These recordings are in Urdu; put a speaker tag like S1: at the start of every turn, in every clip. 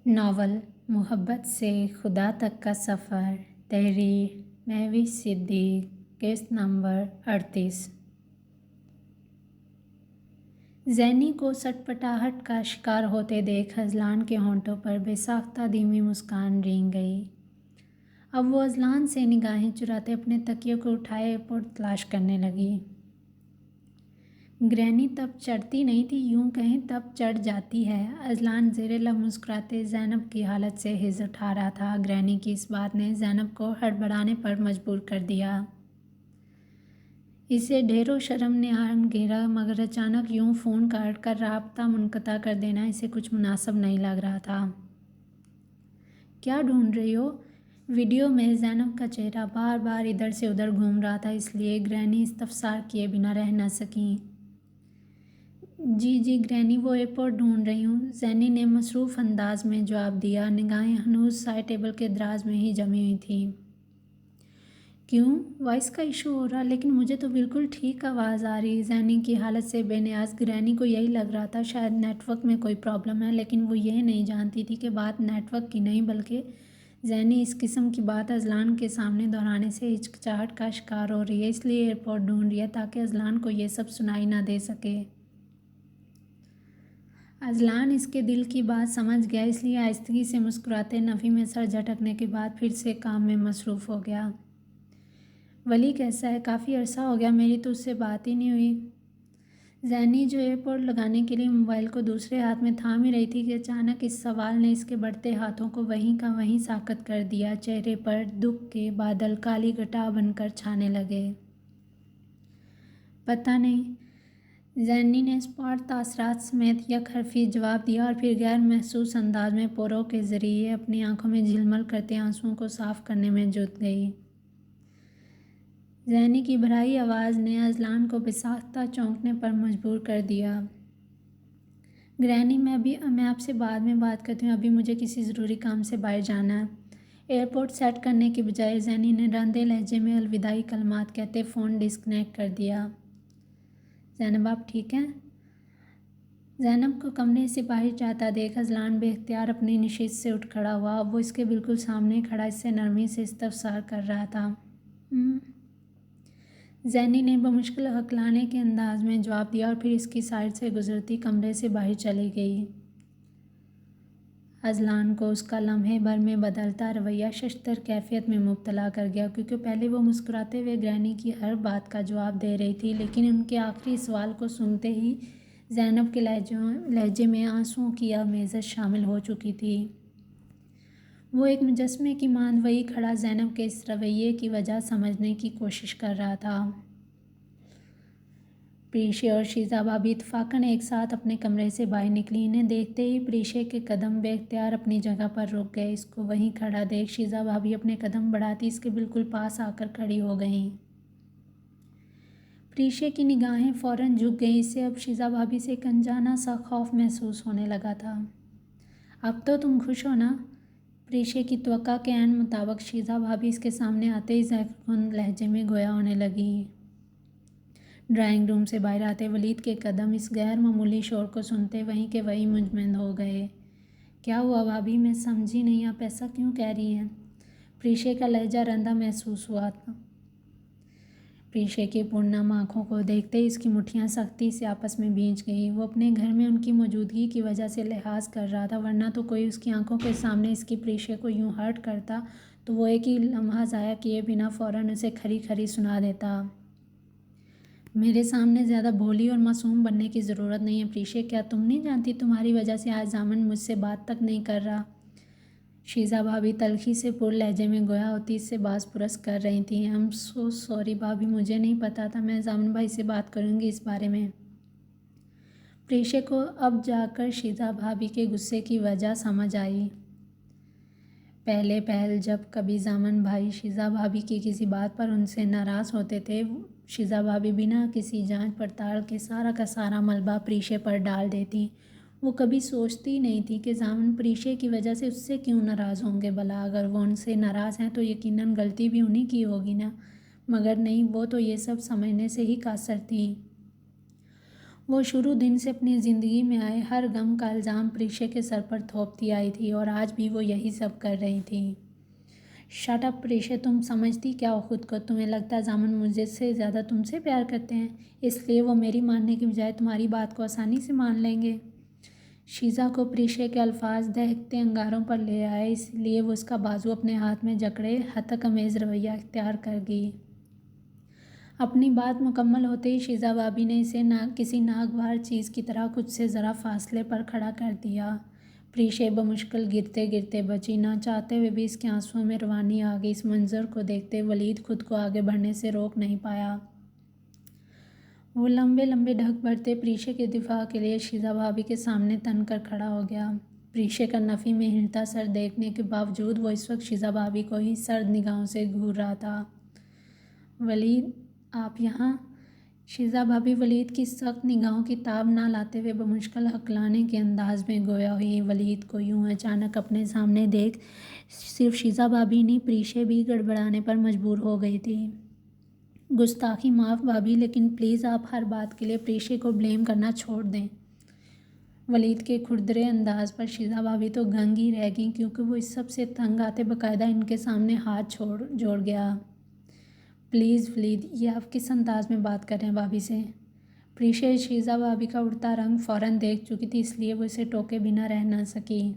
S1: ناول محبت سے خدا تک کا سفر، تحریر مہوش صدیق، قسط نمبر 38۔ زینی کو سٹپٹاہٹ کا شکار ہوتے دیکھ اذلان کے ہونٹوں پر بے ساختہ دھیمی مسکان رینگ گئی۔ اب وہ اذلان سے نگاہیں چراتے اپنے تکیے کو اٹھائے ایئرپورٹ تلاش کرنے لگی۔ گرینی تب چڑھتی نہیں تھی، یوں کہیں تب چڑھ جاتی ہے۔ اذلان زیر لب مسکراتے زینب کی حالت سے حز اٹھا رہا تھا۔ گرینی کی اس بات نے زینب کو ہڑبڑانے پر مجبور کر دیا۔ اسے ڈھیروں شرم نے گھیرا، مگر اچانک یوں فون کاٹ کر رابطہ منقطع کر دینا اسے کچھ مناسب نہیں لگ رہا تھا۔ کیا ڈھونڈ رہی ہو؟ ویڈیو میں زینب کا چہرہ بار بار ادھر سے ادھر گھوم رہا تھا، اس لیے گرینی استفسار کیے بنا رہ نہ سکیں۔ جی گرینی، وہ ایئرپورٹ ڈھونڈ رہی ہوں، زینی نے مصروف انداز میں جواب دیا۔ نگاہیں ہنوز سائڈ ٹیبل کے دراز میں ہی جمی ہوئی تھیں۔ کیوں؟ وائس کا ایشو ہو رہا؟ لیکن مجھے تو بالکل ٹھیک آواز آ رہی۔ زینی کی حالت سے بے نیاز گرینی کو یہی لگ رہا تھا شاید نیٹ ورک میں کوئی پرابلم ہے، لیکن وہ یہ نہیں جانتی تھی کہ بات نیٹ ورک کی نہیں بلکہ زینی اس قسم کی بات اذلان کے سامنے دہرانے سے ہچکچاہٹ کا شکار ہو رہی ہے، اس لیے ایئرپورٹ ڈھونڈ رہی ہے تاکہ اذلان کو یہ سب سنائی نہ دے سکے۔ اذلان اس کے دل کی بات سمجھ گیا، اس لیے آہستگی سے مسکراتے نفی میں سر جھٹکنے کے بعد پھر سے کام میں مصروف ہو گیا۔ ولی کیسا ہے؟ کافی عرصہ ہو گیا، میری تو اس سے بات ہی نہیں ہوئی۔ زینی جو ایئرپورٹ لگانے کے لیے موبائل کو دوسرے ہاتھ میں تھام ہی رہی تھی کہ اچانک اس سوال نے اس کے بڑھتے ہاتھوں کو وہیں کا وہیں ساکت کر دیا۔ چہرے پر دکھ کے بادل کالی گھٹا بن کر چھانے لگے۔ پتہ نہیں، زینی نے اسپاٹ تاثرات سمیت یک حرفی جواب دیا اور پھر غیر محسوس انداز میں پروں کے ذریعے اپنی آنکھوں میں جھلمل کرتے آنسوؤں کو صاف کرنے میں جٹ گئی۔ زینی کی بھرائی آواز نے اذلان کو بے ساختہ چونکنے پر مجبور کر دیا۔ گرینی، میں آپ سے بعد میں بات کرتی ہوں، ابھی مجھے کسی ضروری کام سے باہر جانا ہے۔ ایئرپورٹ سیٹ کرنے کے بجائے زینی نے رندے لہجے میں الوداعی کلمات کہتے فون ڈسکنیکٹ کر دیا۔ زینب، آپ ٹھیک ہیں؟ زینب کو کمرے سے باہر جاتا دیکھ اذلان بے اختیار اپنی نشست سے اٹھ کھڑا ہوا۔ اب وہ اس کے بالکل سامنے کھڑا اس سے نرمی سے استفسار کر رہا تھا۔ زینی نے بمشکل ہکلانے کے انداز میں جواب دیا اور پھر اس کی سائڈ سے گزرتی کمرے سے باہر چلی گئی۔ اذلان کو اس کا لمحے بھر میں بدلتا رویہ ششدر کیفیت میں مبتلا کر گیا، کیونکہ پہلے وہ مسکراتے ہوئے گرینی کی ہر بات کا جواب دے رہی تھی، لیکن ان کے آخری سوال کو سنتے ہی زینب کے لہجے میں آنسوؤں کی آمیزش شامل ہو چکی تھی۔ وہ ایک مجسمے کی مانند وہیں کھڑا زینب کے اس رویے کی وجہ سمجھنے کی کوشش کر رہا تھا۔ پریشے اور شیزا بھابھی اتفاقاً ایک ساتھ اپنے کمرے سے باہر نکلی۔ انہیں دیکھتے ہی پریشے کے قدم بے اختیار اپنی جگہ پر رک گئے۔ اس کو وہیں کھڑا دیکھ شیزا بھابھی اپنے قدم بڑھاتی اس کے بالکل پاس آ کر کھڑی ہو گئیں۔ پریشے کی نگاہیں فوراً جھک گئیں، اسے اب شیزا بھابھی سے ایک انجانا سا خوف محسوس ہونے لگا تھا۔ اب تو تم خوش ہو نا؟ پریشے کی توقع کے عین مطابق شیزا بھابھی اس کے سامنے آتے ہی زہرخند لہجے میں گویا ہونے لگیں۔ ڈرائنگ روم سے باہر آتے ولید کے قدم اس غیر معمولی شور کو سنتے وہیں کے وہیں منجمد ہو گئے۔ کیا ہوا بھابھی؟ میں سمجھی نہیں، آپ ایسا کیوں کہہ رہی ہیں؟ پریشے کا لہجہ رندہ محسوس ہوا تھا۔ پریشے کی پرنم آنکھوں کو دیکھتے ہی اس کی مٹھیاں سختی سے آپس میں بھیج گئیں۔ وہ اپنے گھر میں ان کی موجودگی کی وجہ سے لحاظ کر رہا تھا، ورنہ تو کوئی اس کی آنکھوں کے سامنے اس کی پریشے کو یوں ہرٹ کرتا تو وہ ایک ہی لمحہ ضائع کیے بنا فوراً اسے کھری کھری سنا دیتا۔ میرے سامنے زیادہ بھولی اور معصوم بننے کی ضرورت نہیں ہے پریشے، کیا تم نہیں جانتی تمہاری وجہ سے آج ضامن مجھ سے بات تک نہیں کر رہا؟ شیزا بھابھی تلخی سے پر لہجے میں گویا ہوتی اس سے باز پرس کر رہی تھیں۔ I'm so sorry بھابھی، مجھے نہیں پتا تھا، میں ضامن بھائی سے بات کروں گی اس بارے میں۔ پریشے کو اب جا کر شیزا بھابھی کے غصے کی وجہ سمجھ آئی۔ پہلے پہل جب کبھی ضامن بھائی شیزا بھابھی کی کسی بات پر ان سے ناراض ہوتے تھے، شیزا بھابھی بنا کسی جانچ پڑتال کے سارا کا سارا ملبہ پریشے پر ڈال دیتی۔ وہ کبھی سوچتی نہیں تھی کہ ضامن پریشے کی وجہ سے اس سے کیوں ناراض ہوں گے، بھلا اگر وہ ان سے ناراض ہیں تو یقیناً غلطی بھی انہی کی ہوگی نا، مگر نہیں، وہ تو یہ سب سمجھنے سے ہی قاصر تھیں۔ وہ شروع دن سے اپنی زندگی میں آئے ہر غم کا الزام پریشے کے سر پر تھوپتی آئی تھی اور آج بھی وہ یہی سب کر رہی تھی۔ شٹ اپ پریشے، تم سمجھتی کیا ہو خود کو؟ تمہیں لگتا ہے زامن مجھے سے زیادہ تم سے پیار کرتے ہیں، اس لیے وہ میری ماننے کی بجائے تمہاری بات کو آسانی سے مان لیں گے۔ شیزا کو پریشے کے الفاظ دہکتے انگاروں پر لے آئے، اس لیے وہ اس کا بازو اپنے ہاتھ میں جکڑے ہتک امیز رویہ اختیار کر گئی۔ اپنی بات مکمل ہوتے ہی شیزا بھابھی نے اسے کسی ناگوار چیز کی طرح خود سے ذرا فاصلے پر کھڑا کر دیا۔ پریشے بمشکل گرتے گرتے بچی، نہ چاہتے ہوئے بھی اس کے آنسوؤں میں روانی آ گئی۔ اس منظر کو دیکھتے ولید خود کو آگے بڑھنے سے روک نہیں پایا۔ وہ لمبے لمبے ڈھک بھرتے پریشے کے دفاع کے لیے شیزا بھابھی کے سامنے تن کر کھڑا ہو گیا۔ پریشے کا نفی میں ہلتا سر دیکھنے کے باوجود وہ اس وقت شیزا بھابھی کو ہی سرد نگاہوں سے گھور رہا تھا۔ ولید، آپ یہاں؟ شیزا بھابھی ولید کی سخت نگاہوں کی تاب نہ لاتے ہوئے بمشکل ہکلانے کے انداز میں گویا ہوئی۔ ولید کو یوں اچانک اپنے سامنے دیکھ صرف شیزا بھابھی نہیں، پریشے بھی گڑبڑانے پر مجبور ہو گئی تھی۔ گستاخی معاف بھابھی، لیکن پلیز آپ ہر بات کے لیے پریشے کو بلیم کرنا چھوڑ دیں۔ ولید کے کھردرے انداز پر شیزا بھابھی تو دنگ ہی رہ گئیں، کیونکہ وہ اس سب سے تنگ آتے باقاعدہ ان کے سامنے ہاتھ جوڑ گیا۔ پلیز ولید، یہ آپ کس انداز میں بات کر رہے ہیں بھابھی سے؟ پریشے شیزا بھابھی کا اڑتا رنگ فوراً دیکھ چکی تھی، اس لیے وہ اسے ٹوکے بنا رہ نہ سکی۔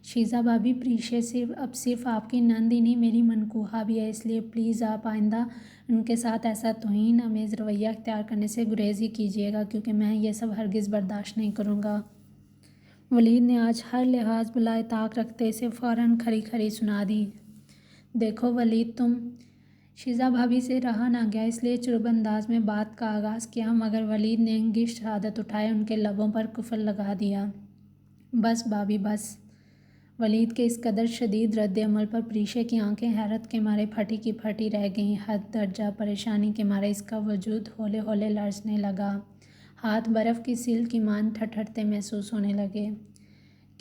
S1: شیزا بھابھی، پریشے اب صرف آپ کی نند ہی نہیں، میری منکوہا بھی ہے، اس لیے پلیز آپ آئندہ ان کے ساتھ ایسا توہین آمیز رویہ اختیار کرنے سے گریز ہی کیجیے گا، کیونکہ میں یہ سب ہرگز برداشت نہیں کروں گا۔ ولید نے آج ہر لحاظ بالائے طاق رکھتے اسے فوراً کھری کھری سنا دی۔ دیکھو ولید، تم… شیزا بھابھی سے رہا نہ گیا، اس لیے چرب انداز میں بات کا آغاز کیا، مگر ولید نے انگشت شہادت اٹھائے ان کے لبوں پر قفل لگا دیا۔ بس بھابھی بس۔ ولید کے اس قدر شدید رد عمل پر پریشے کی آنکھیں حیرت کے مارے پھٹی کی پھٹی رہ گئیں۔ حد درجہ پریشانی کے مارے اس کا وجود ہولے ہولے لرزنے لگا، ہاتھ برف کی سیل کی مانند ٹھٹرتے محسوس ہونے لگے۔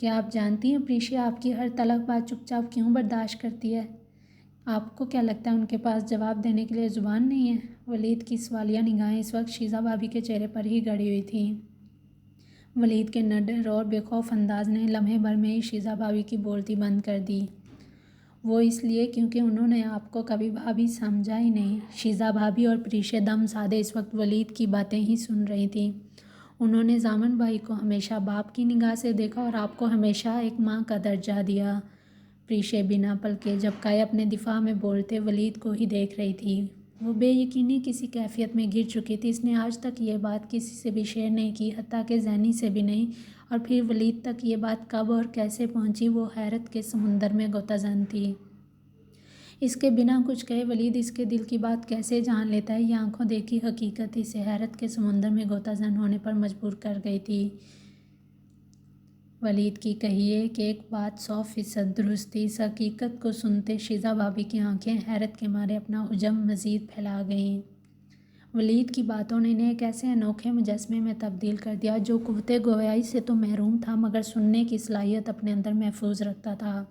S1: کیا آپ جانتی ہیں پریشے آپ کی ہر تلخ بات چپ چاپ کیوں برداشت کرتی ہے؟ آپ کو کیا لگتا ہے ان کے پاس جواب دینے کے لیے زبان نہیں ہے؟ ولید کی سوالیہ نگاہیں اس وقت شیزا بھابھی کے چہرے پر ہی گڑی ہوئی تھیں۔ ولید کے نڈر اور بے خوف انداز نے لمحے بھر میں ہی شیزا بھابھی کی بولتی بند کر دی۔ وہ اس لیے کیونکہ انہوں نے آپ کو کبھی بھابھی سمجھا ہی نہیں۔ شیزا بھابھی اور پریشے دم سادے اس وقت ولید کی باتیں ہی سن رہی تھیں۔ انہوں نے زامن بھائی کو ہمیشہ باپ کی نگاہ سے دیکھا اور آپ کو ہمیشہ ایک ماں کا درجہ دیا۔ پریشے بنا پلکے جھپکائے اپنے دفاع میں بولتے ولید کو ہی دیکھ رہی تھی۔ وہ بے یقینی کسی کیفیت میں گر چکی تھی۔ اس نے آج تک یہ بات کسی سے بھی شیئر نہیں کی، حتیٰ کہ ذہنی سے بھی نہیں، اور پھر ولید تک یہ بات کب اور کیسے پہنچی، وہ حیرت کے سمندر میں غوطہ زن تھی۔ اس کے بنا کچھ کہے ولید اس کے دل کی بات کیسے جان لیتا ہے، یہ آنکھوں دیکھی حقیقت اسے حیرت کے سمندر میں غوطہ زن ہونے پر مجبور کر گئی تھی۔ ولید کی کہی ایک ایک بات 100% درست تھی۔ اس حقیقت کو سنتے شیزا بھابھی کی آنکھیں حیرت کے مارے اپنا حجم مزید پھیلا گئیں۔ ولید کی باتوں نے انہیں ایک ایسے انوکھے مجسمے میں تبدیل کر دیا جو قوت گویائی سے تو محروم تھا، مگر سننے کی صلاحیت اپنے اندر محفوظ رکھتا تھا۔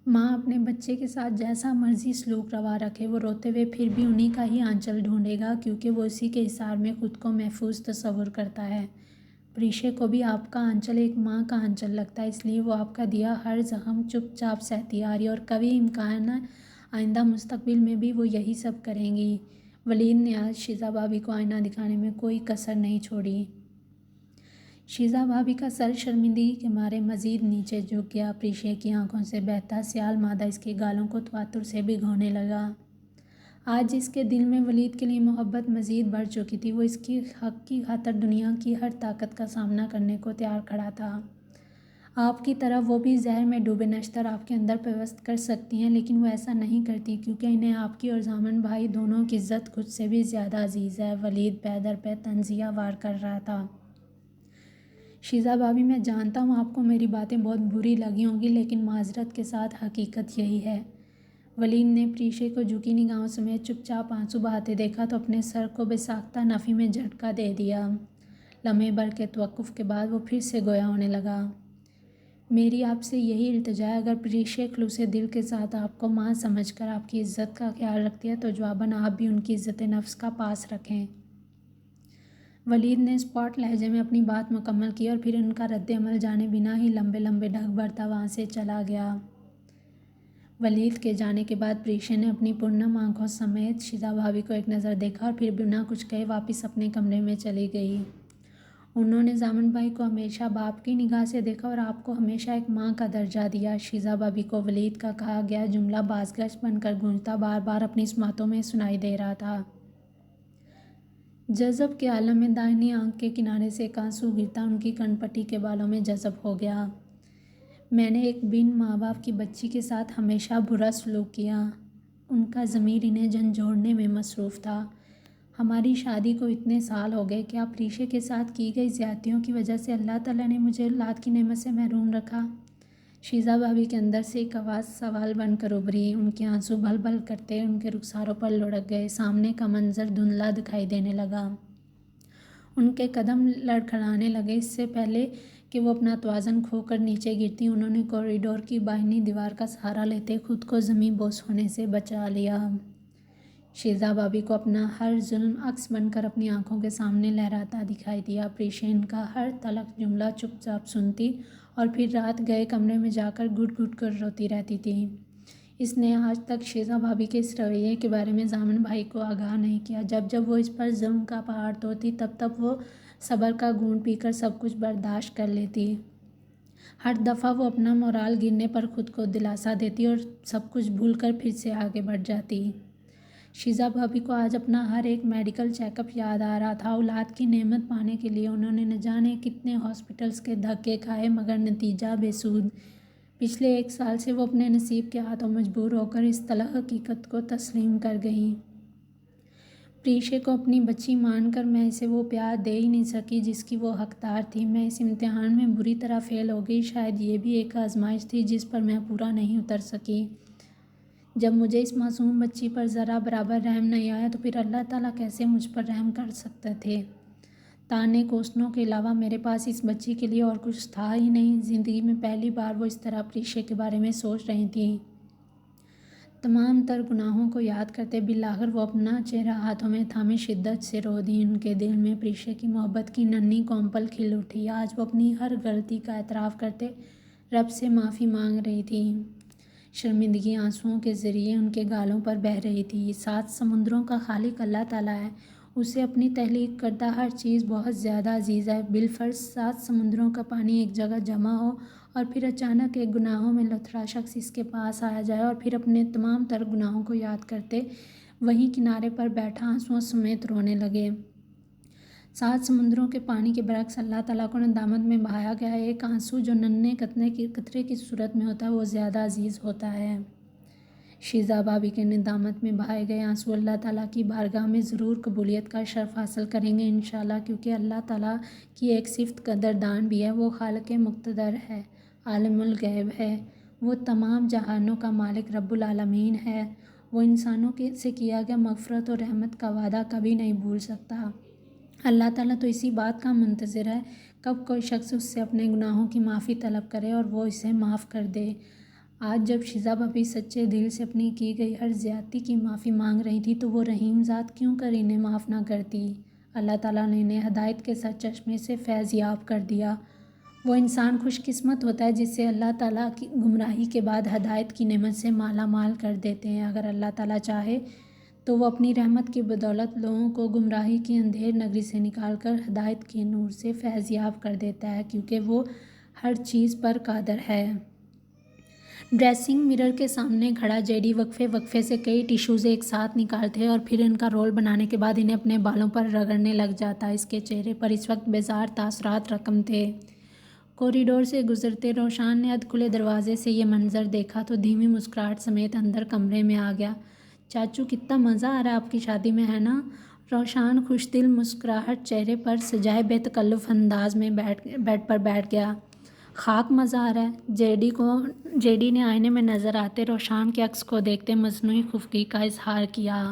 S1: ماں اپنے بچے کے ساتھ جیسا مرضی سلوک روا رکھے، وہ روتے ہوئے پھر بھی انہی کا ہی آنچل ڈھونڈے گا، کیونکہ وہ اسی کے حصار میں خود کو محفوظ تصور کرتا ہے۔ پریشے کو بھی آپ کا آنچل ایک ماں کا آنچل لگتا ہے، اس لیے وہ آپ کا دیا ہر زخم چپ چاپ سہتی آ رہی ہے، اور کبھی امکان آئندہ مستقبل میں بھی وہ یہی سب کریں گی۔ ولید نے آج شیزا بھابھی کو آئینہ دکھانے میں کوئی کسر نہیں چھوڑی۔ شیزا بھابھی کا سر شرمندگی کے مارے مزید نیچے جھک گیا۔ پریشے کی آنکھوں سے بہتا سیال مادہ اس کے گالوں کو تواتر سے بھگونے لگا۔ آج اس کے دل میں ولید کے لیے محبت مزید بڑھ چکی تھی۔ وہ اس کی حق کی خاطر دنیا کی ہر طاقت کا سامنا کرنے کو تیار کھڑا تھا۔ آپ کی طرح وہ بھی زہر میں ڈوبے نشتر آپ کے اندر پیوست کر سکتی ہیں، لیکن وہ ایسا نہیں کرتی، کیونکہ انہیں آپ کی اور زامن بھائی دونوں کی عزت خود سے بھی زیادہ عزیز ہے۔ ولید پے در پے تنزیہ وار کر رہا تھا۔ شیزا بھابھی، میں جانتا ہوں آپ کو میری باتیں بہت بری لگی ہوں گی، لیکن معذرت کے ساتھ حقیقت یہی ہے۔ ولید نے پریشے کو جھکی نگاہوں سمیت چپ چاپ آنسو بہاتے دیکھا تو اپنے سر کو بے ساختہ نفی میں جھٹکا دے دیا۔ لمحے بھر کے توقف کے بعد وہ پھر سے گویا ہونے لگا۔ میری آپ سے یہی التجا ہے، اگر پریشے خلوص دل کے ساتھ آپ کو ماں سمجھ کر آپ کی عزت کا خیال رکھتی ہے تو جواباً آپ بھی ان کی عزت نفس کا پاس رکھیں۔ ولید نے اسپاٹ لہجے میں اپنی بات مکمل کی اور پھر ان کا رد عمل جانے بنا ہی لمبے لمبے ڈھگ بھرتا وہاں سے چلا گیا۔ ولید کے جانے کے بعد پریشا نے اپنی پرنم آنکھوں سمیت شیزا بھابھی کو ایک نظر دیکھا اور پھر بنا کچھ کہے واپس اپنے کمرے میں چلی گئی۔ انہوں نے ضامن بھائی کو ہمیشہ باپ کی نگاہ سے دیکھا اور آپ کو ہمیشہ ایک ماں کا درجہ دیا۔ شیزا بھابھی کو ولید کا کہا گیا جملہ بازگشت بن کر گونجتا بار بار اپنی سماعتوں میں سنائی دے رہا تھا۔ جذب کے عالم میں داہنی آنکھ کے کنارے سے ایک آنسو گرتا ان کی کن پٹی کے بالوں میں جذب ہو گیا۔ میں نے ایک بن ماں باپ کی بچی کے ساتھ ہمیشہ برا سلوک کیا۔ ان کا ضمیر انہیں جھنجھوڑنے میں مصروف تھا۔ ہماری شادی کو اتنے سال ہو گئے، کیا پریشا کے ساتھ کی گئی زیادتیوں کی وجہ سے اللہ تعالیٰ نے مجھے اولاد کی نعمت سے محروم رکھا؟ شیزا بھابھی کے اندر سے ایک آواز سوال بن کر ابھری۔ ان کے آنسو بھل بھل کرتے ان کے رخساروں پر لڑک گئے۔ سامنے کا منظر دھندلا دکھائی دینے لگا۔ ان کے قدم لڑکھڑانے لگے۔ اس سے پہلے کہ وہ اپنا توازن کھو کر نیچے گرتی، انہوں نے کوریڈور کی باہنی دیوار کا سہارا لیتے خود کو زمیں بوس ہونے سے بچا لیا۔ شیزا بھابھی کو اپنا ہر ظلم عکس بن کر اپنی آنکھوں کے سامنے لہراتا دکھائی دیا۔ پریشا ان کا ہر تلخ جملہ چپ چاپ سنتی اور پھر رات گئے کمرے میں جا کر گھٹ گھٹ کر روتی رہتی تھی۔ اس نے آج تک شیزا بھابھی کے اس رویے کے بارے میں ضامن بھائی کو آگاہ نہیں کیا۔ جب جب وہ اس پر ظلم کا پہاڑ توڑتی تب تب وہ صبر کا گھونٹ پی کر سب کچھ برداشت کر لیتی۔ ہر دفعہ وہ اپنا مورال گرنے پر خود کو دلاسا دیتی اور سب کچھ بھول کر پھر سے آگے بڑھ جاتی۔ شیزا بھابھی کو آج اپنا ہر ایک میڈیکل چیک اپ یاد آ رہا تھا۔ اولاد کی نعمت پانے کے لیے انہوں نے نہ جانے کتنے ہاسپٹلز کے دھکے کھائے مگر نتیجہ بے سود۔ پچھلے 1 سال سے وہ اپنے نصیب کے ہاتھوں مجبور ہو کر اس تلخ حقیقت کو تسلیم کر گئیں۔ پریشا کو اپنی بچی مان کر میں اسے وہ پیار دے ہی نہیں سکی جس کی وہ حقدار تھی۔ میں اس امتحان میں بری طرح فیل ہو گئی۔ شاید یہ بھی ایک آزمائش تھی جس پر میں پورا نہیں اتر سکی۔ جب مجھے اس معصوم بچی پر ذرا برابر رحم نہیں آیا تو پھر اللہ تعالیٰ کیسے مجھ پر رحم کر سکتے تھے؟ تانے کوسنوں کے علاوہ میرے پاس اس بچی کے لیے اور کچھ تھا ہی نہیں۔ زندگی میں پہلی بار وہ اس طرح پریشا کے بارے میں سوچ رہی تھیں۔ تمام تر گناہوں کو یاد کرتے بالآخر وہ اپنا چہرہ ہاتھوں میں تھامے شدت سے رو دیں۔ ان کے دل میں پریشا کی محبت کی ننھی کونپل کھل اٹھی۔ آج وہ اپنی ہر غلطی کا اعتراف کرتے رب سے معافی مانگ رہی تھیں۔ شرمندگی آنسوؤں کے ذریعے ان کے گالوں پر بہہ رہی تھی۔ 7 سمندروں کا خالق اللہ تعالیٰ ہے۔ اسے اپنی تخلیق کردہ ہر چیز بہت زیادہ عزیز ہے۔ بالفرض 7 سمندروں کا پانی ایک جگہ جمع ہو اور پھر اچانک ایک گناہوں میں لتھڑا شخص اس کے پاس آ جائے اور پھر اپنے تمام تر گناہوں کو یاد کرتے وہیں کنارے پر بیٹھا آنسوؤں سمیت رونے لگے۔ 7 سمندروں کے پانی کے برعکس اللہ تعالیٰ کو ندامت میں بہایا گیا ایک آنسو جو ننھے قطرے کی صورت میں ہوتا ہے وہ زیادہ عزیز ہوتا ہے۔ شیزا بھابھی کے ندامت میں بہائے گئے آنسو اللہ تعالیٰ کی بارگاہ میں ضرور قبولیت کا شرف حاصل کریں گے انشاءاللہ، کیونکہ اللہ تعالیٰ کی ایک صفت قدردان بھی ہے۔ وہ خالق مقتدر ہے، عالم الغیب ہے، وہ تمام جہانوں کا مالک رب العالمین ہے۔ وہ انسانوں سے کیا گیا مغفرت اور رحمت کا وعدہ کبھی نہیں بھول سکتا۔ اللہ تعالیٰ تو اسی بات کا منتظر ہے کب کوئی شخص اس سے اپنے گناہوں کی معافی طلب کرے اور وہ اسے معاف کر دے۔ آج جب شیزا بھابھی سچے دل سے اپنی کی گئی ہر زیادتی کی معافی مانگ رہی تھی تو وہ رحیم ذات کیوں کر انہیں معاف نہ کرتی؟ اللہ تعالیٰ نے انہیں ہدایت کے سرچشمے سے فیض یاب کر دیا۔ وہ انسان خوش قسمت ہوتا ہے جسے اللہ تعالیٰ کی گمراہی کے بعد ہدایت کی نعمت سے مالا مال کر دیتے ہیں۔ اگر اللہ تعالیٰ چاہے تو وہ اپنی رحمت کی بدولت لوگوں کو گمراہی کی اندھیر نگری سے نکال کر ہدایت کے نور سے فیض یاب کر دیتا ہے، کیونکہ وہ ہر چیز پر قادر ہے۔ ڈریسنگ مرر کے سامنے کھڑا جے ڈی وقفے وقفے سے کئی ٹشوز ایک ساتھ نکالتے اور پھر ان کا رول بنانے کے بعد انہیں اپنے بالوں پر رگڑنے لگ جاتا۔ اس کے چہرے پر اس وقت بیزار تاثرات رقم تھے۔ کوریڈور سے گزرتے روشان نے ادھ کھلے دروازے سے یہ منظر دیکھا تو دھیمی مسکراہٹ سمیت اندر کمرے میں آ گیا۔ چاچو کتنا مزہ آ رہا ہے آپ کی شادی میں، ہے نا؟ روشان خوش دل مسکراہٹ چہرے پر سجائے بے تکلف انداز میں بیڈ پر بیٹھ گیا۔ خاک مزہ آ رہا ہے؟ جے ڈی نے آئینے میں نظر آتے روشان کے عکس کو دیکھتے مصنوعی خفگی کا اظہار کیا۔